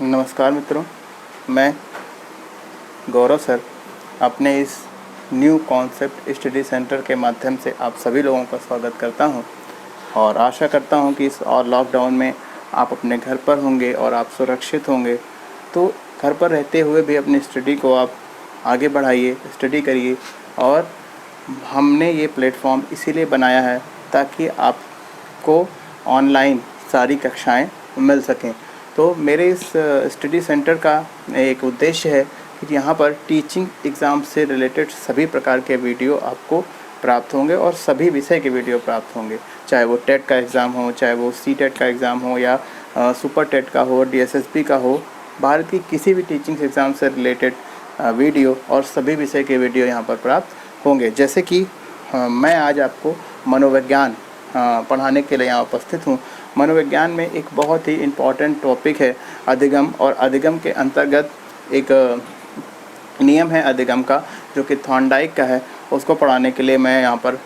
नमस्कार मित्रों, मैं गौरव सर अपने इस न्यू कॉन्सेप्ट स्टडी सेंटर के माध्यम से आप सभी लोगों का स्वागत करता हूं और आशा करता हूं कि इस और लॉकडाउन में आप अपने घर पर होंगे और आप सुरक्षित होंगे। तो घर पर रहते हुए भी अपनी स्टडी को आप आगे बढ़ाइए, स्टडी करिए। और हमने ये प्लेटफॉर्म इसीलिए बनाया है ताकि आपको ऑनलाइन सारी कक्षाएं मिल सकें। तो मेरे इस स्टडी सेंटर का एक उद्देश्य है कि यहाँ पर टीचिंग एग्ज़ाम से रिलेटेड सभी प्रकार के वीडियो आपको प्राप्त होंगे और सभी विषय के वीडियो प्राप्त होंगे, चाहे वो टेट का एग्ज़ाम हो, चाहे वो सी-टेट का एग्ज़ाम हो या सुपर टेट का हो, DSSP का हो। भारत की किसी भी टीचिंग एग्ज़ाम से रिलेटेड वीडियो और सभी विषय के वीडियो यहाँ पर प्राप्त होंगे। जैसे कि मैं आज आपको मनोविज्ञान पढ़ाने के लिए यहाँ उपस्थित हूँ। मनोविज्ञान में एक बहुत ही इम्पॉर्टेंट टॉपिक है अधिगम, और अधिगम के अंतर्गत एक नियम है अधिगम का जो कि थॉर्नडाइक का है। उसको पढ़ाने के लिए मैं यहाँ पर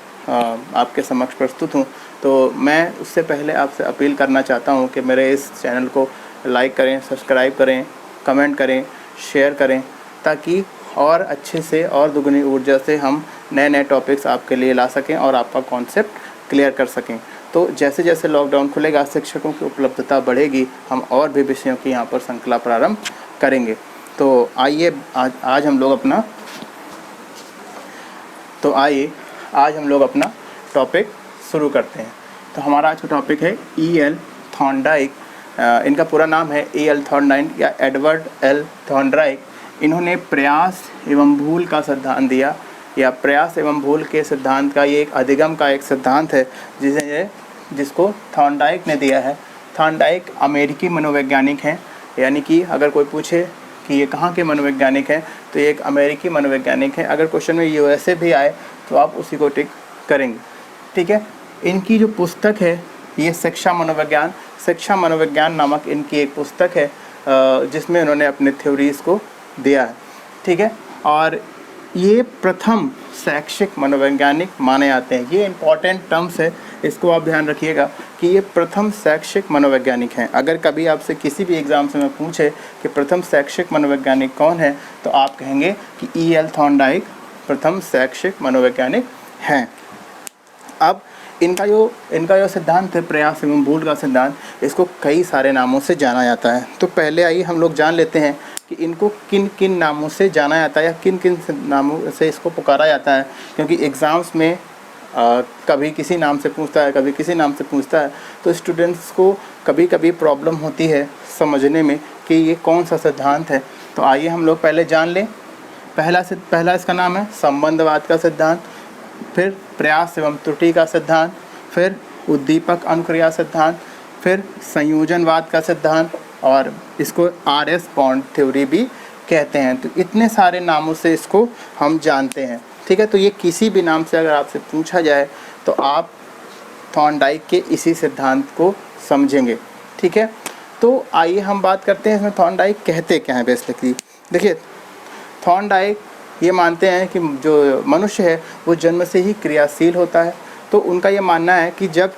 आपके समक्ष प्रस्तुत हूँ। तो मैं उससे पहले आपसे अपील करना चाहता हूँ कि मेरे इस चैनल को लाइक करें, सब्सक्राइब करें, कमेंट करें, शेयर करें, ताकि और अच्छे से और दुगनी ऊर्जा से हम नए नए टॉपिक्स आपके लिए ला सकें और आपका कॉन्सेप्ट क्लियर कर सकें। तो जैसे जैसे लॉकडाउन खुलेगा, शिक्षकों की उपलब्धता बढ़ेगी, हम और भी विषयों की यहाँ पर श्रृंखला प्रारंभ करेंगे। तो आइए आज हम लोग अपना टॉपिक शुरू करते हैं। तो हमारा आज का टॉपिक है E.L. थॉर्नडाइक। इनका पूरा नाम है E.L. थॉर्नडाइक या एडवर्ड एल थॉर्नडाइक। इन्होंने प्रयास एवं भूल का सिद्धांत दिया, या प्रयास एवं भूल के सिद्धांत का ये एक अधिगम का एक सिद्धांत है जिसको थॉर्नडाइक ने दिया है। थॉर्नडाइक अमेरिकी मनोवैज्ञानिक हैं, यानी कि अगर कोई पूछे कि ये कहाँ के मनोवैज्ञानिक हैं तो ये एक अमेरिकी मनोवैज्ञानिक है। अगर क्वेश्चन में USA भी आए तो आप उसी को टिक करेंगे, ठीक है। इनकी जो पुस्तक है ये शिक्षा मनोविज्ञान नामक इनकी एक पुस्तक है जिसमें उन्होंने अपने थ्योरीज़ को दिया है, ठीक है। और ये प्रथम शैक्षिक मनोवैज्ञानिक माने जाते हैं। ये इम्पॉर्टेंट टर्म्स है, इसको आप ध्यान रखिएगा कि ये प्रथम शैक्षिक मनोवैज्ञानिक हैं। अगर कभी आपसे किसी भी एग्ज़ाम से मैं पूछे कि प्रथम शैक्षिक मनोवैज्ञानिक कौन है तो आप कहेंगे कि E.L. थॉर्नडाइक प्रथम शैक्षिक मनोवैज्ञानिक हैं। अब इनका जो सिद्धांत है प्रयास एवं भूल का सिद्धांत, इसको कई सारे नामों से जाना जाता है। तो पहले आइए हम लोग जान लेते हैं कि इनको किन किन नामों से जाना जाता है या किन किन नामों से इसको पुकारा जाता है। क्योंकि एग्ज़ाम्स में कभी किसी नाम से पूछता है, कभी किसी नाम से पूछता है, तो स्टूडेंट्स को कभी कभी प्रॉब्लम होती है समझने में कि ये कौन सा सिद्धांत है। तो आइए हम लोग पहले जान लें। पहला इसका नाम है संबंधवाद का सिद्धांत, फिर प्रयास एवं त्रुटि का सिद्धांत, फिर उद्दीपक अनुक्रिया सिद्धांत, फिर संयोजनवाद का सिद्धांत, और इसको RS बॉन्ड थ्योरी भी कहते हैं। तो इतने सारे नामों से इसको हम जानते हैं, ठीक है। तो ये किसी भी नाम से अगर आपसे पूछा जाए तो आप थॉर्नडाइक के इसी सिद्धांत को समझेंगे, ठीक है। तो आइए हम बात करते हैं इसमें थॉर्नडाइक कहते क्या हैं बेसिकली। देखिए, थॉर्नडाइक ये मानते हैं कि जो मनुष्य है वो जन्म से ही क्रियाशील होता है। तो उनका ये मानना है कि जब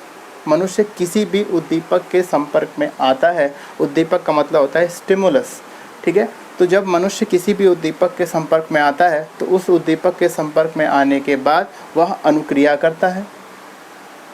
मनुष्य किसी भी उद्दीपक के संपर्क में आता है, उद्दीपक का मतलब होता है स्टिमुलस, ठीक है। तो जब मनुष्य किसी भी उद्दीपक के संपर्क में आता है तो उस उद्दीपक के संपर्क में आने के बाद वह अनुक्रिया करता है,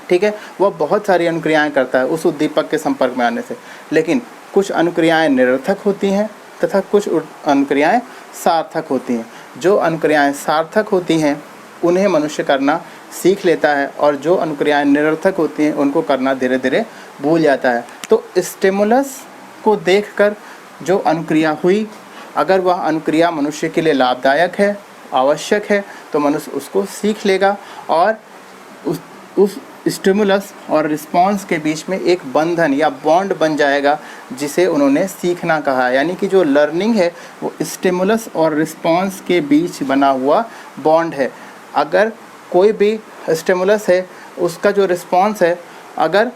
ठीक है। वह बहुत सारी अनुक्रियाएं करता है उस उद्दीपक के संपर्क में आने से, लेकिन कुछ अनुक्रियाएं निरर्थक होती हैं तथा कुछ अनुक्रियाएं सार्थक होती हैं। जो अनुक्रियाएं सार्थक होती हैं उन्हें मनुष्य करना सीख लेता है, और जो अनुक्रियाएं निरर्थक होती हैं उनको करना धीरे धीरे भूल जाता है। तो स्टिमुलस को देखकर जो अनुक्रिया हुई, अगर वह अनुक्रिया मनुष्य के लिए लाभदायक है, आवश्यक है, तो मनुष्य उसको सीख लेगा और उस स्टिमुलस और रिस्पॉन्स के बीच में एक बंधन या बॉन्ड बन जाएगा जिसे उन्होंने सीखना कहा। यानी कि जो लर्निंग है वो स्टिमुलस और रिस्पॉन्स के बीच बना हुआ बॉन्ड है। अगर कोई भी स्टिमुलस है, उसका जो रिस्पॉन्स है, अगर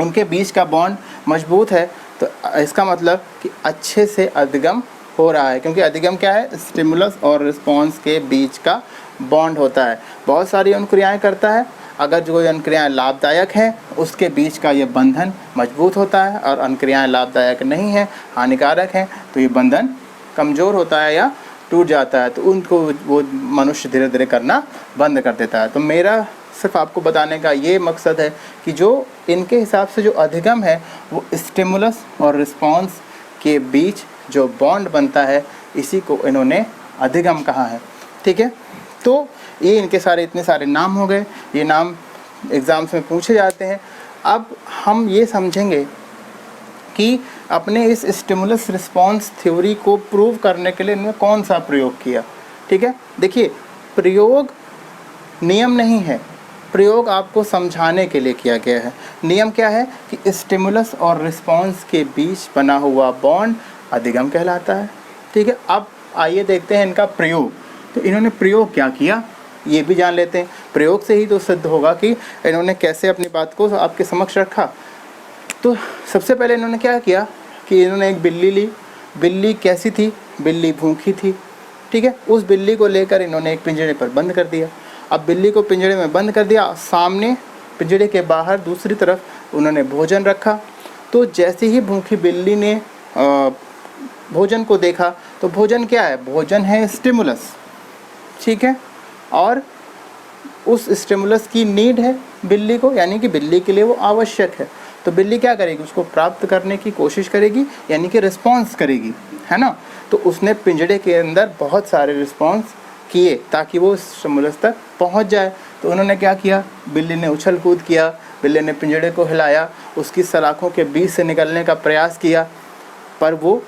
उनके बीच का बॉन्ड मजबूत है तो इसका मतलब कि अच्छे से अधिगम हो रहा है। क्योंकि अधिगम क्या है? स्टिमुलस और रिस्पॉन्स के बीच का बॉन्ड होता है। बहुत सारी अनुक्रियाएं करता है, अगर जो अंक्रियाएँ लाभदायक हैं उसके बीच का ये बंधन मजबूत होता है, और अंक्रियाएँ लाभदायक नहीं हैं, हानिकारक हैं, तो ये बंधन कमज़ोर होता है या टूट जाता है। तो उनको वो मनुष्य धीरे धीरे करना बंद कर देता है। तो मेरा सिर्फ आपको बताने का ये मकसद है कि जो इनके हिसाब से जो अधिगम है वो स्टिमुलस और रिस्पॉन्स के बीच जो बॉन्ड बनता है, इसी को इन्होंने अधिगम कहा है। ठीक है, तो ये इनके सारे इतने सारे नाम हो गए, ये नाम एग्ज़ाम्स में पूछे जाते हैं। अब हम ये समझेंगे कि अपने इस स्टिमुलस रिस्पॉन्स थ्योरी को प्रूव करने के लिए इन्होंने कौन सा प्रयोग किया। ठीक है, देखिए प्रयोग नियम नहीं है, प्रयोग आपको समझाने के लिए किया गया है। नियम क्या है कि स्टिमुलस और रिस्पॉन्स के बीच बना हुआ बॉन्ड अधिगम कहलाता है। ठीक है, अब आइए देखते हैं इनका प्रयोग। तो इन्होंने प्रयोग क्या किया ये भी जान लेते हैं। प्रयोग से ही तो सिद्ध होगा कि इन्होंने कैसे अपनी बात को आपके समक्ष रखा। तो सबसे पहले इन्होंने क्या किया कि इन्होंने एक बिल्ली ली। बिल्ली कैसी थी? बिल्ली भूखी थी। ठीक है, उस बिल्ली को लेकर इन्होंने एक पिंजरे पर बंद कर दिया। अब बिल्ली को पिंजरे में बंद कर दिया, सामने पिंजरे के बाहर दूसरी तरफ उन्होंने भोजन रखा। तो जैसे ही भूखी बिल्ली ने भोजन को देखा, तो भोजन क्या है? भोजन है स्टिमुलस। ठीक है, और उस स्टिमुलस की नीड है बिल्ली को, यानी कि बिल्ली के लिए वो आवश्यक है। तो बिल्ली क्या करेगी? उसको प्राप्त करने की कोशिश करेगी, यानी कि रिस्पॉन्स करेगी, है ना। तो उसने पिंजरे के अंदर बहुत सारे रिस्पॉन्स किए ताकि वो स्टिमुलस तक पहुंच जाए। तो उन्होंने क्या किया? बिल्ली ने उछल कूद किया, बिल्ली ने पिंजरे को हिलाया, उसकी सलाखों के बीच से निकलने का प्रयास किया, पर वो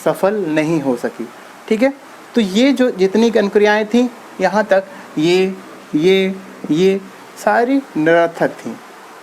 सफल नहीं हो सकी। ठीक है, तो ये जो जितनी अंक्रियाएँ थीं यहाँ तक, ये सारी निरर्थक थीं।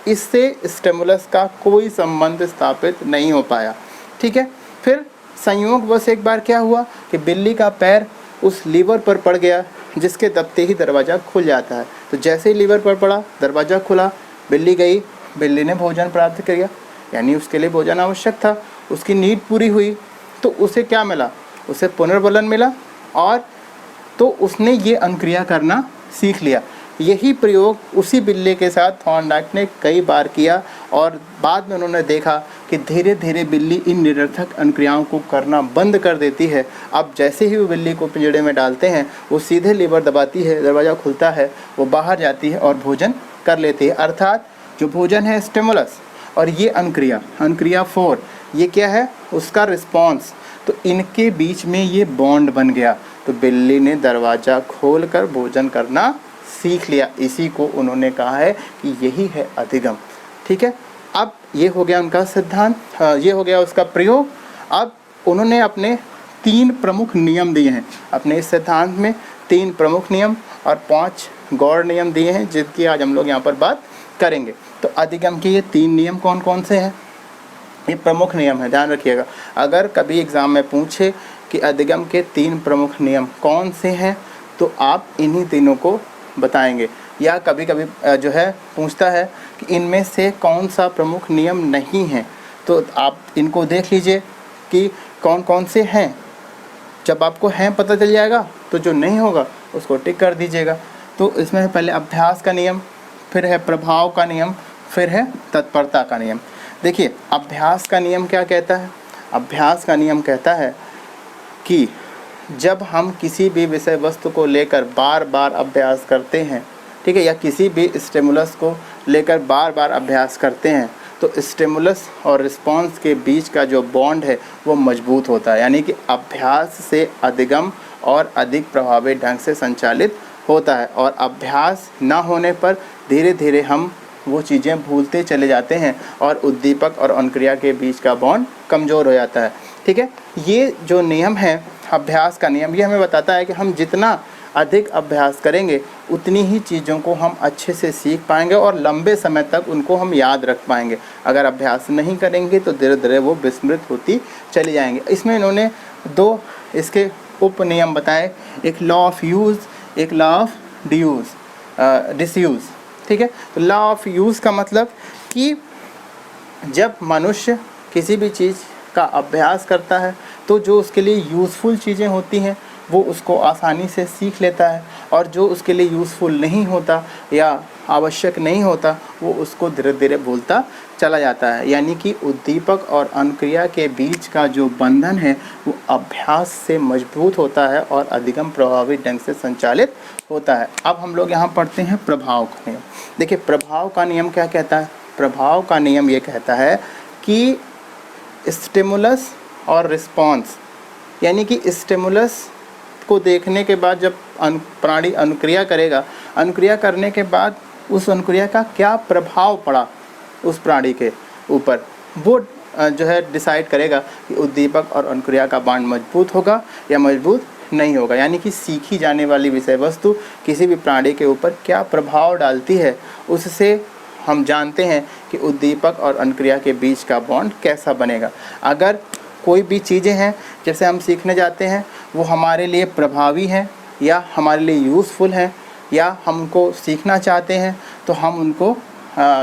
इससे स्टिमुलस का कोई संबंध स्थापित नहीं हो पाया। ठीक है, फिर संयोगवश एक बार क्या हुआ कि बिल्ली का पैर उस लीवर पर पड़ गया, जिसके दबते ही दरवाज़ा खुल जाता है। तो जैसे ही लीवर पर पड़ा, दरवाज़ा खुला, बिल्ली गई, बिल्ली ने भोजन प्राप्त किया, यानी उसके लिए भोजन आवश्यक था, उसकी नीड पूरी हुई। तो उसे क्या मिला? उसे पुनर्बलन मिला, और तो उसने ये अंक्रिया करना सीख लिया। यही प्रयोग उसी बिल्ली के साथ थॉर्नडाइक ने कई बार किया, और बाद में उन्होंने देखा कि धीरे धीरे बिल्ली इन निरर्थक अंक्रियाओं को करना बंद कर देती है। अब जैसे ही वो बिल्ली को पिंजरे में डालते हैं, वो सीधे लीवर दबाती है, दरवाज़ा खुलता है, वो बाहर जाती है और भोजन कर लेती है। अर्थात जो भोजन है स्टिमुलस, और ये अंक्रिया 4, ये क्या है? उसका रिस्पॉन्स। तो इनके बीच में ये बॉन्ड बन गया। तो बिल्ली ने दरवाज़ा खोलकर भोजन करना सीख लिया। इसी को उन्होंने कहा है कि यही है अधिगम। ठीक है, अब ये हो गया उनका सिद्धांत, ये हो गया उसका प्रयोग। अब उन्होंने अपने 3 प्रमुख नियम दिए हैं। अपने इस सिद्धांत में 3 प्रमुख नियम और 5 गौड़ नियम दिए हैं, जिनकी आज हम लोग यहाँ पर बात करेंगे। तो अधिगम के ये 3 नियम कौन कौन से हैं? ये प्रमुख नियम है, ध्यान रखिएगा। अगर कभी एग्ज़ाम में पूछे कि अधिगम के 3 प्रमुख नियम कौन से हैं, तो आप इन्हीं तीनों को बताएंगे। या कभी कभी जो है पूछता है कि इनमें से कौन सा प्रमुख नियम नहीं है, तो आप इनको देख लीजिए कि कौन कौन से हैं। जब आपको हैं पता चल जाएगा, तो जो नहीं होगा उसको टिक कर दीजिएगा। तो इसमें पहले अभ्यास का नियम, फिर है प्रभाव का नियम, फिर है तत्परता का नियम। देखिए, अभ्यास का नियम क्या कहता है? अभ्यास का नियम कहता है कि जब हम किसी भी विषय वस्तु को लेकर बार बार अभ्यास करते हैं, ठीक है, या किसी भी स्टिमुलस को लेकर बार बार अभ्यास करते हैं, तो स्टिमुलस और रिस्पॉन्स के बीच का जो बॉन्ड है वो मजबूत होता है। यानी कि अभ्यास से अधिगम और अधिक प्रभावी ढंग से संचालित होता है, और अभ्यास ना होने पर धीरे धीरे हम वो चीज़ें भूलते चले जाते हैं और उद्दीपक और अनुक्रिया के बीच का बॉन्ड कमज़ोर हो जाता है। ठीक है, ये जो नियम है अभ्यास का नियम, ये हमें बताता है कि हम जितना अधिक अभ्यास करेंगे उतनी ही चीज़ों को हम अच्छे से सीख पाएंगे और लंबे समय तक उनको हम याद रख पाएंगे। अगर अभ्यास नहीं करेंगे तो धीरे धीरे वो विस्मृत होती चली जाएंगे। इसमें इन्होंने 2 इसके उप नियम बताए, एक लॉ ऑफ यूज़, एक लॉ ऑफ डिसयूज़। ठीक है, तो लॉ ऑफ यूज़ का मतलब कि जब मनुष्य किसी भी चीज़ का अभ्यास करता है तो जो उसके लिए यूज़फुल चीज़ें होती हैं वो उसको आसानी से सीख लेता है, और जो उसके लिए यूज़फुल नहीं होता या आवश्यक नहीं होता वो उसको धीरे धीरे भूलता चला जाता है। यानी कि उद्दीपक और अनुक्रिया के बीच का जो बंधन है वो अभ्यास से मजबूत होता है और अधिगम प्रभावी ढंग से संचालित होता है। अब हम लोग यहाँ पढ़ते हैं प्रभाव का नियम। देखिए प्रभाव का नियम क्या कहता है? प्रभाव का नियम ये कहता है कि स्टिमुलस और रिस्पॉन्स, यानी कि स्टिमुलस को देखने के बाद जब प्राणी अनुक्रिया करेगा, अनुक्रिया करने के बाद उस अनुक्रिया का क्या प्रभाव पड़ा उस प्राणी के ऊपर, वो जो है डिसाइड करेगा कि उद्दीपक और अनुक्रिया का बांध मजबूत होगा या मजबूत नहीं होगा। यानी कि सीखी जाने वाली विषय वस्तु किसी भी प्राणी के ऊपर क्या प्रभाव डालती है, उससे हम जानते हैं कि उद्दीपक और अनुक्रिया के बीच का बॉन्ड कैसा बनेगा। अगर कोई भी चीज़ें हैं जैसे हम सीखने जाते हैं वो हमारे लिए प्रभावी हैं या हमारे लिए यूज़फुल हैं या हमको सीखना चाहते हैं तो हम उनको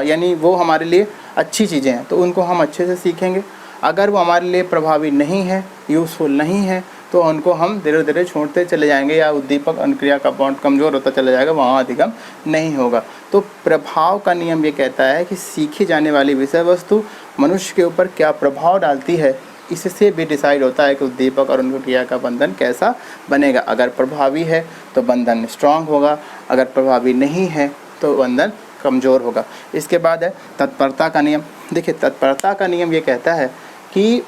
यानी वो हमारे लिए अच्छी चीज़ें हैं तो उनको हम अच्छे से सीखेंगे। अगर वो हमारे लिए प्रभावी नहीं है, यूज़फुल नहीं है, तो उनको हम धीरे धीरे छोड़ते चले जाएंगे या उद्दीपक अनुक्रिया का बॉन्ड कमज़ोर होता चला जाएगा, वहाँ अधिगम नहीं होगा। तो प्रभाव का नियम ये कहता है कि सीखी जाने वाली विषय वस्तु मनुष्य के ऊपर क्या प्रभाव डालती है, इससे भी डिसाइड होता है कि उद्दीपक और अनुक्रिया का बंधन कैसा बनेगा। अगर प्रभावी है तो बंधन स्ट्रांग होगा, अगर प्रभावी नहीं है तो बंधन कमज़ोर होगा। इसके बाद है तत्परता का नियम। देखिए तत्परता का नियम ये कहता है कि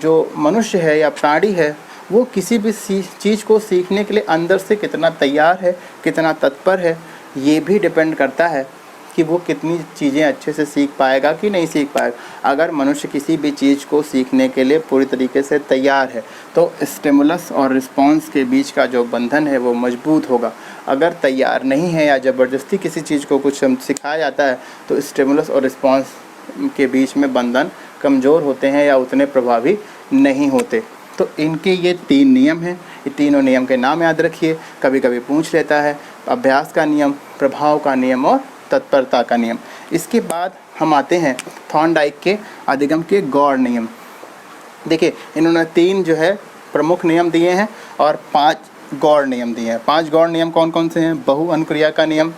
जो मनुष्य है या प्राणी है वो किसी भी चीज़ को सीखने के लिए अंदर से कितना तैयार है, कितना तत्पर है, ये भी डिपेंड करता है कि वो कितनी चीज़ें अच्छे से सीख पाएगा कि नहीं सीख पाएगा। अगर मनुष्य किसी भी चीज़ को सीखने के लिए पूरी तरीके से तैयार है तो स्टिमुलस और रिस्पॉन्स के बीच का जो बंधन है वो मजबूत होगा। अगर तैयार नहीं है या ज़बरदस्ती किसी चीज़ को कुछ सिखाया जाता है तो स्टिमुलस और रिस्पॉन्स के बीच में बंधन कमज़ोर होते हैं या उतने प्रभावी नहीं होते। तो इनके ये 3 नियम हैं, ये तीनों नियम के नाम याद रखिए। कभी कभी पूछ लेता है अभ्यास का नियम, प्रभाव का नियम और तत्परता का नियम। इसके बाद हम आते हैं थॉर्नडाइक के अधिगम के गौड़ नियम। देखिए इन्होंने 3 जो है प्रमुख नियम दिए हैं और 5 गौड़ नियम दिए हैं। 5 गौड़ नियम कौन कौन से हैं? बहु अनुक्रिया का नियम,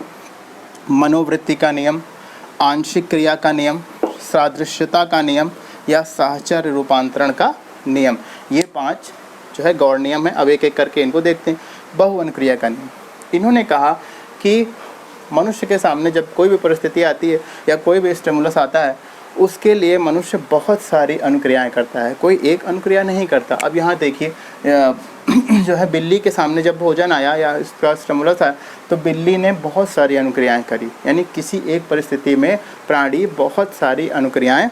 मनोवृत्ति का नियम, आंशिक क्रिया का नियम, सादृश्यता का नियम या साहचर्य रूपांतरण का नियम। ये 5 जो है गौड़ नियम है। अब एक एक करके इनको देखते हैं। बहु अनुक्रिया का नियम, इन्होंने कहा कि मनुष्य के सामने जब कोई भी परिस्थिति आती है या कोई भी स्टिमुलस आता है उसके लिए मनुष्य बहुत सारी अनुक्रियाएं करता है, कोई एक अनुक्रिया नहीं करता। अब यहाँ देखिए जो है बिल्ली के सामने जब भोजन आया या इसका स्टिमुलस आया तो बिल्ली ने बहुत सारी अनुक्रियाएं करी। यानी किसी एक परिस्थिति में प्राणी बहुत सारी अनुक्रियाएं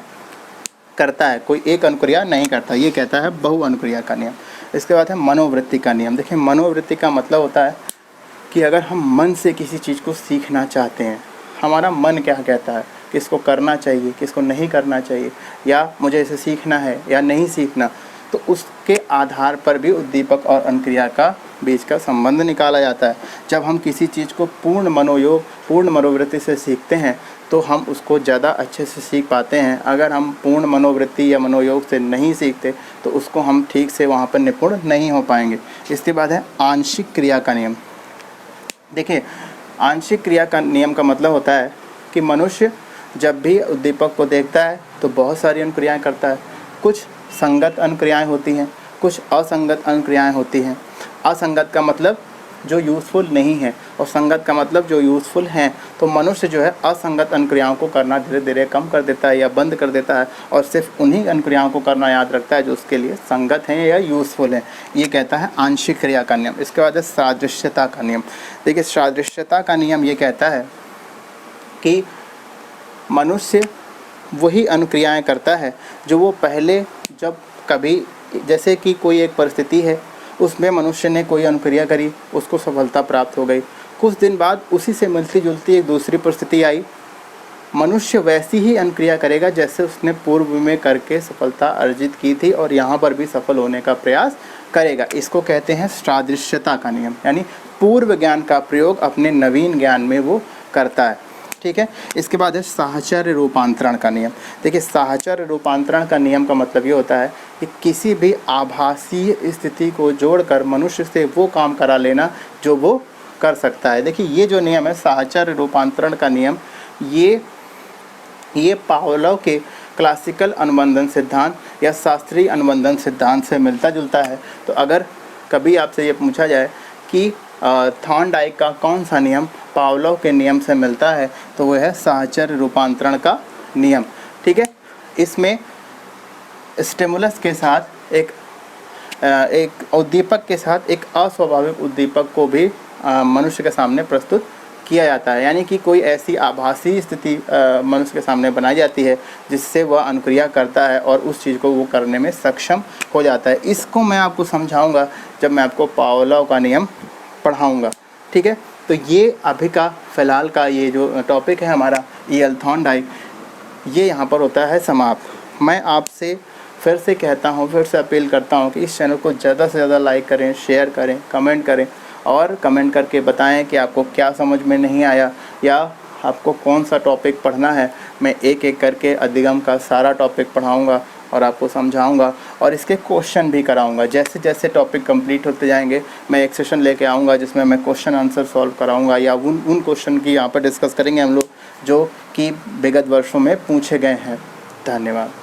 करता है, कोई एक अनुक्रिया नहीं करता। ये कहता है बहु अनुक्रिया का नियम। इसके बाद है मनोवृत्ति का नियम। देखिए मनोवृत्ति का मतलब होता है कि अगर हम मन से किसी चीज़ को सीखना चाहते हैं, हमारा मन क्या कहता है, किसको करना चाहिए, किसको नहीं करना चाहिए, या मुझे इसे सीखना है या नहीं सीखना, तो उसके आधार पर भी उद्दीपक और अनुक्रिया का बीच का संबंध निकाला जाता है। जब हम किसी चीज़ को पूर्ण मनोयोग, पूर्ण मनोवृत्ति से सीखते हैं तो हम उसको ज़्यादा अच्छे से सीख पाते हैं। अगर हम पूर्ण मनोवृत्ति या मनोयोग से नहीं सीखते तो उसको हम ठीक से वहाँ पर निपुण नहीं हो पाएंगे। इसके बाद है आंशिक क्रिया का नियम। देखिए आंशिक क्रिया का नियम का मतलब होता है कि मनुष्य जब भी उद्दीपक को देखता है तो बहुत सारी अनुक्रियाएं करता है। कुछ संगत अनुक्रियाएं होती हैं, कुछ असंगत अनुक्रियाएं होती हैं। असंगत का मतलब जो यूज़फुल नहीं है और संगत का मतलब जो यूज़फुल हैं। तो मनुष्य जो है असंगत अनुक्रियाओं को करना धीरे धीरे कम कर देता है या बंद कर देता है और सिर्फ उन्हीं अनुक्रियाओं को करना याद रखता है जो उसके लिए संगत हैं या यूज़फुल हैं। ये कहता है आंशिक क्रिया का नियम। इसके बाद है सादृश्यता का नियम। देखिए सादृश्यता का नियम ये कहता है कि मनुष्य वही अनुक्रियाएं करता है जो वो पहले जब कभी, जैसे कि कोई एक परिस्थिति है उसमें मनुष्य ने कोई अनुक्रिया करी, उसको सफलता प्राप्त हो गई, कुछ दिन बाद उसी से मिलती जुलती एक दूसरी परिस्थिति आई, मनुष्य वैसी ही अनुक्रिया करेगा जैसे उसने पूर्व में करके सफलता अर्जित की थी और यहाँ पर भी सफल होने का प्रयास करेगा। इसको कहते हैं सादृश्यता का नियम, यानी पूर्व ज्ञान का प्रयोग अपने नवीन ज्ञान में वो करता है। ठीक है। इसके बाद है साहचर्य रूपांतरण का नियम। देखिए साहचर्य रूपांतरण का नियम का मतलब ये होता है कि किसी भी आभासीय स्थिति को जोड़कर मनुष्य से वो काम करा लेना जो वो कर सकता है। देखिए ये जो नियम है साहचर्य रूपांतरण का नियम, ये पावलोव के क्लासिकल अनुबंधन सिद्धांत या शास्त्रीय अनुबंधन सिद्धांत से मिलता जुलता है। तो अगर कभी आपसे ये पूछा जाए कि थॉर्नडाइक का कौन सा नियम पावलोव के नियम से मिलता है, तो वह है साहचर्य रूपांतरण का नियम। ठीक है, इसमें स्टिमुलस के साथ एक उद्दीपक के साथ एक अस्वाभाविक उद्दीपक को भी मनुष्य के सामने प्रस्तुत किया जाता है, यानी कि कोई ऐसी आभासी स्थिति मनुष्य के सामने बनाई जाती है जिससे वह अनुक्रिया करता है और उस चीज़ को वो करने में सक्षम हो जाता है। इसको मैं आपको समझाऊंगा जब मैं आपको पावलोव का नियम पढ़ाऊंगा। ठीक है, तो ये अभी का फ़िलहाल का ये जो टॉपिक है हमारा E.L. थॉर्नडाइक, ये यहाँ पर होता है समाप्त। मैं आपसे फिर से कहता हूँ, फिर से अपील करता हूँ कि इस चैनल को ज़्यादा से ज़्यादा लाइक करें, शेयर करें, कमेंट करें और कमेंट करके बताएं कि आपको क्या समझ में नहीं आया या आपको कौन सा टॉपिक पढ़ना है। मैं एक एक करके अधिगम का सारा टॉपिक पढ़ाऊँगा और आपको समझाऊंगा और इसके क्वेश्चन भी कराऊंगा। जैसे जैसे टॉपिक कंप्लीट होते जाएंगे मैं एक सेशन लेके आऊँगा जिसमें मैं क्वेश्चन आंसर सॉल्व कराऊंगा या उन क्वेश्चन की यहाँ पर डिस्कस करेंगे हम लोग जो कि विगत वर्षों में पूछे गए हैं। धन्यवाद।